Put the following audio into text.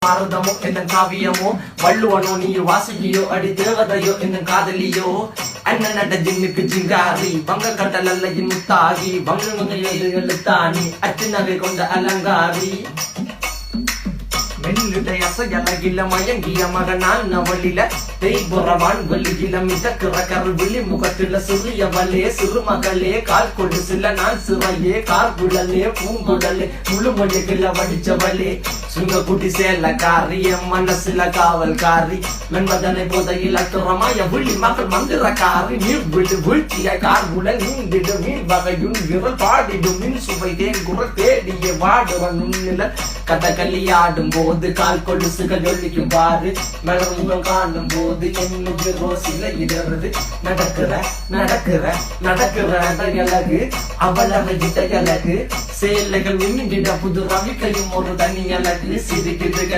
பாரதமோ என்ன காவியமோ வள்ளுவனோ நீ வாசுகியோ அடி தேவதையோ என்ன காதலியோ அண்ணன் நட ஜின்னுக்கு ஜிங்காரி வங்க கடல் அல்லையின் முத்தாகி வங்க எழுத்தாணி அச்சு நகை கொண்ட அலங்காரி மெல்லுடைய அசையலகில மயங்கிய மகனான் அவளில தேய்புறவான் வெளியில மிதக்கிற கருவிழி முகத்தில சிறியவளே சிறுமகளே கால் கொடு சில நான் சிறையே கார்குழலே பூங்குடலே முழுமொழிகள வடிச்சவளே சுங்க குட்டி சேலக்காரி என் மனசுல காவல்காரி மென்பதனை போதையில் அத்துறமாய விழி மகள் மந்திரக்காரி நீர் விழு வீழ்த்திய கார்குழல் நீந்திடு மீன் வகையுன் விரல் பாடிடும் மின் சுவை தேன் குரல் தேடிய வாடுவன் உன்னில கதகளி ஆடும் போது கால் கொலுசுகள் ஒழிக்கும் பாரு மலர் காணும் போது என்னுடைய ரோசில இடறது நடக்கிற நடக்கிற நடக்கிற அழகு அவளவை அழகு சேலைகள் விண்ணிட புது ரவிக்கையும் ஒரு தனி அழகு சிரிக்குதுகள்